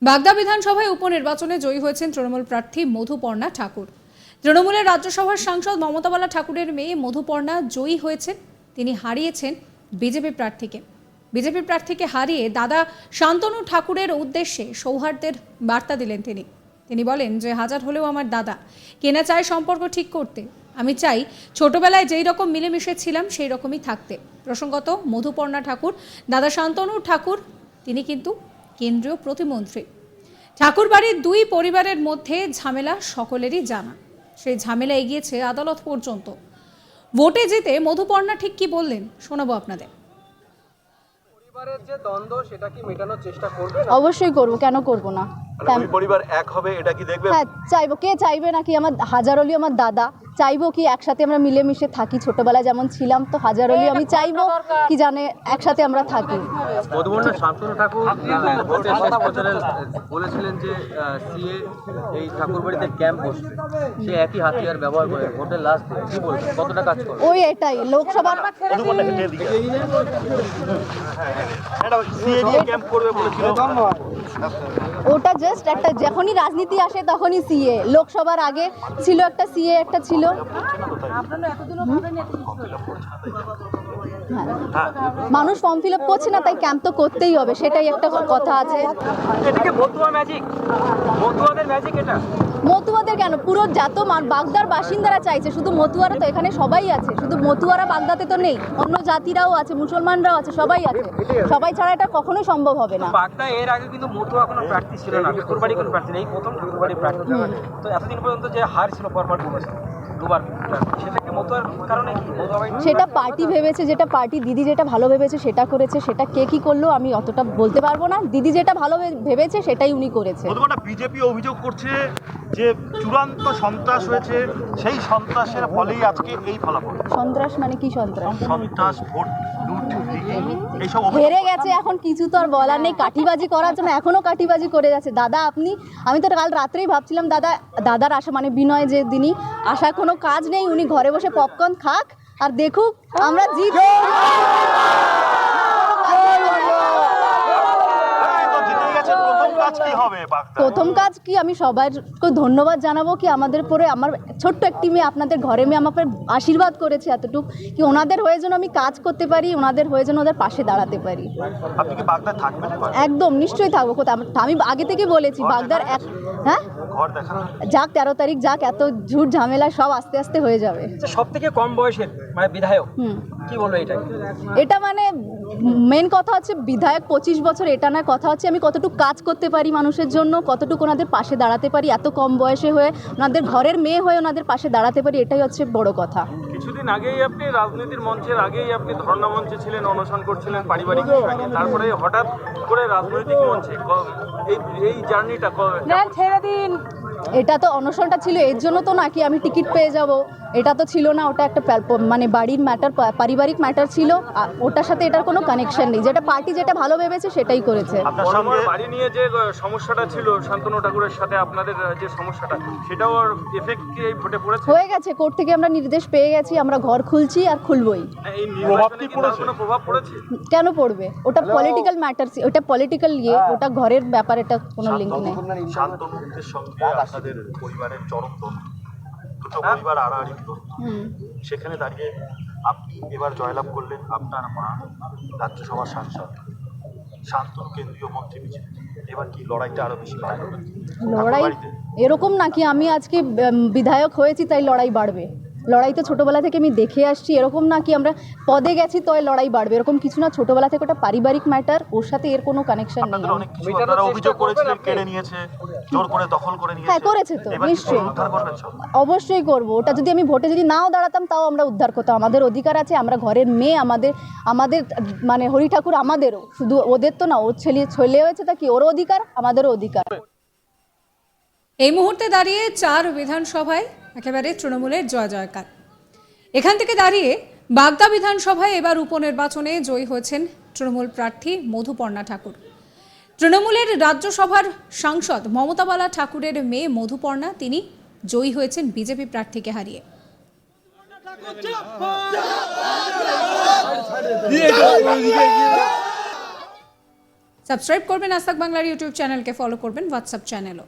বাগদা বিধানসভায় উপনির্বাচনে জয়ী হয়েছেন তৃণমূল প্রার্থী মধুপর্ণা ঠাকুর। তৃণমূলের রাজ্যসভার সাংসদ মমতা বালা ঠাকুরের মেয়ে মধুপর্ণা জয়ী হয়েছেন। তিনি হারিয়েছেন বিজেপি প্রার্থীকে হারিয়ে দাদা শান্তনু ঠাকুরের উদ্দেশ্যে সৌহার্দ্যের বার্তা দিলেন তিনি বলেন যে হাজার হলেও আমার দাদা, কেনা চায় সম্পর্ক ঠিক করতে। আমি চাই ছোটবেলায় যেই রকম মিলেমিশে ছিলাম সেই রকমই থাকতে। প্রসঙ্গত, মধুপর্ণা ঠাকুর দাদা শান্তনু ঠাকুর তিনি কিন্তু কেন্দ্রীয় প্রতিমন্ত্রী। ঠাকুর বাড়ির দুই পরিবারের মধ্যে ঝামেলা সকলেরই জানা। সেই ঝামেলা এগিয়েছে আদালত পর্যন্ত। ভোটে জিতে মধুপর্ণা ঠিক কি বললেন শোনাবো আপনাদের। পরিবারের যে দ্বন্দ্ব সেটা কি মেটানোর চেষ্টা করবে? অবশ্যই করব, কেন করব না। দুই পরিবার এক হবে, এটা কি দেখবে? হ্যাঁ, চাইবো। কে চাইবে নাকি? আমার হাজার অলি আমার দাদা, চাইবো কি একসাথে আমরা মিলেমিশে থাকি। ছোটবেলায় যেমন ছিলাম, তো হাজার অলি আমি চাইবো কি জানে একসাথে আমরা থাকি। মধুপর্ণা শান্তনু ঠাকুর ভোটের শেষ প্রচারে বলেছিলেন যে সিএ এই ঠাকুর বাড়িতে ক্যাম্প বসবে, সে একই হাতিয়ার ব্যবহার করে ভোটের লাস্ট দিন কি বলবেন, কতটা কাজ করবে? ওই এটাই লোকসভার ওটা জাস্ট একটা, যখনই রাজনীতি আসে তখনই সিএ। লোকসভার আগে ছিল একটা সিএ, একটা ছিল। মানুষ ফর্ম ফিল আপ করছে না, তাই ক্যাম্প তো করতেই হবে, সেটাই একটা কথা আছে। এটাকে মতুয়া ম্যাজিক, মতুয়াদের ম্যাজিক এটা। মতুয়াদের কেন, পুরো যত বাগদার বাসিন্দারা চাইছে। শুধু মতুয়ারা তো এখানে সবাই আছে, শুধু মতুয়ারা বাগদাতে তো নেই, অন্য জাতিরাও আছে, মুসলমানরাও আছে, সবাই আছে। সবাই ছাড়া এটা কখনোই সম্ভব হবে না। বাগদা এর আগে কিন্তু মতুয়া কোনো প্রার্থী ছিল না, ঠাকুরবাড়ি কোনো প্রার্থী নেই, প্রথম ঠাকুরবাড়ি প্রার্থী। তো এতদিন পর্যন্ত যে হার ছিল পরপর দুবার, সেটাকে মতুয়ার কারণে কি সেটা পার্টি ভেবেছে, যেটা পার্টি দিদি যেটা ভালো ভেবেছে সেটা করেছে। সেটা কে কি করলো আমি অতটা বলতে পারবো না। দিদি যেটা ভালো ভেবেছে সেটাই উনি করেছে। বিজেপি অভিযোগ করছে যে চূড়ান্ত সন্ত্রাস হয়েছে, সেই সন্ত্রাসের ফলেই আজকে এই ফলাফল। সন্ত্রাস মানে কি সন্ত্রাস? সন্ত্রাস, ভোট লুট, এইসব হেরে গেছে, এখন কিছু তো আর বলার নেই। কাঠিবাজি করার জন্য এখনো কাঠিবাজি করে যাচ্ছে। দাদা আমি তো কাল রাত্রেই ভাবছিলাম দাদার আশা মানে বিনয় যে দিনই আশার কোনো কাজ নেই, উনি ঘরে বসে পপকর্ন খাক আর দেখুক আমরা জিত। প্রথম কাজ কি, আমি সবাইকে ধন্যবাদ জানাবো কি আমাদের পরে আমার ছোট্ট একটি মেয়ে, আপনাদের ঘরে মেয়ে আমাকে আশীর্বাদ করেছে এতটুকু কি ওনাদের হয়ে যেন আমি কাজ করতে পারি, ওনাদের হয়ে যেন ওদের পাশে দাঁড়াতে পারি। আপনি কি বাগদায় থাকবেন? একদম নিশ্চয়ই থাকবো। আমি আগে থেকে বলেছি বাগদার হ্যাঁ যাক 13 তারিখ যাক, এত ঝুট ঝামেলা সব আস্তে আস্তে হয়ে যাবে। সব থেকে কম বয়সের মানে বিধায়ক, কি বলবো এটা মানে মেন কথা হচ্ছে বিধায়ক 25 বছর, এটা না, কথা হচ্ছে আমি কতটুকু কাজ করতে পারি মানুষের জন্য, কতটুকু ওনাদের পাশে দাঁড়াতে পারি, এত কম বয়সে হয়ে ওনাদের ঘরের মেয়ে হয়ে ওনাদের পাশে দাঁড়াতে পারি, এটাই হচ্ছে বড় কথা। কিছুদিন আগেই আপনি রাজনীতির মঞ্চের আগেই আপনি ধর্ণা মঞ্চে ছিলেন, অনশন করছিলেন পারিবারিক বিষয় নিয়ে, তারপরে হঠাৎ করে রাজনৈতিক মঞ্চে এই জার্নিটা ছেড়ে দিন। এটা তো অনশনটা ছিল এর জন্য তো নাকি আমি টিকিট পেয়ে যাব, এটা তো ছিল না। ওটা একটা মানে বাড়ির ম্যাটার, পারিবারিক ম্যাটার ছিল, ওটার সাথে এটার কোনো কানেকশন নেই। যেটা পার্টি যেটা ভালো ভেবেছে সেটাই করেছে। বাড়ি নিয়ে যে সমস্যাটা ছিল শান্তনু ঠাকুরের সাথে আপনাদের যে সমস্যাটা, সেটাও এফেক্ট কি এই ভোটে পড়েছে? হয়ে গেছে, কোর্ট থেকে আমরা নির্দেশ পেয়ে গেছি, আমরা ঘর খুলছি আর খুলবই। এই নির্বাচনে কি তার কোনো প্রভাব পড়েছে? কেন পড়বে? ওটা পলিটিক্যাল ম্যাটার, ওটা পলিটিক্যাল ওটা ঘরের ব্যাপার, এটা কোনো লিঙ্ক নেই। শান্তনুদের সঙ্গে আপনাদের পরিবারের চরম দ্বন্দ্ব, দুটো পরিবার আড়াআড়ি দ্বন্দ্ব, সেখানে দাঁড়িয়ে আপনি এবার জয়লাভ করলেন, আপনার মা রাজ্যসভার সাংসদ, শান্তনু কেন্দ্রীয় মন্ত্রী বিজেপি, এবার কি লড়াইটা আরো বেশি বাড়বে? লড়াই এরকম নাকি আমি আজকে বিধায়ক হয়েছি তাই লড়াই বাড়বে? লড়াই তো ছোটোবেলা থেকে আমি দেখে আসছি, এরকম না কি আমরা পদে গেছি তো লড়াই বাড়বে, এরকম কিছু না। ছোটোবেলা থেকে ওটা পারিবারিক ম্যাটার, ওর সাথে এর কোনো কানেকশন নেই। হ্যাঁ করেছে তো, নিশ্চয়ই অবশ্যই করবো। ওটা যদি আমি ভোটে যদি নাও দাঁড়াতাম তাও আমরা উদ্ধার করতাম। আমাদের অধিকার আছে, আমরা ঘরের মেয়ে, আমাদের মানে হরি ঠাকুর আমাদেরও, শুধু ওদের তো না, ওর ছেলে হয়েছে তা কি, ওরও অধিকার আমাদেরও অধিকার। এই মুহূর্তে দাঁড়িয়ে 4 বিধানসভায় একেবারে তৃণমূলের জয় জয়কার। এখান থেকে দাঁড়িয়ে বাগদা বিধানসভায় এবার উপনির্বাচনে জয়ী হয়েছেন তৃণমূল প্রার্থী মধুপর্ণা ঠাকুর। তৃণমূলের রাজ্যসভার সাংসদ মমতা বালা ঠাকুরের মেয়ে মধুপর্ণা তিনি জয়ী হয়েছেন বিজেপি প্রার্থীকে হারিয়ে। সাবস্ক্রাইব করবেন আজ তাক বাংলার ইউটিউব চ্যানেলকে, ফলো করবেন হোয়াটসঅ্যাপ চ্যানেলও।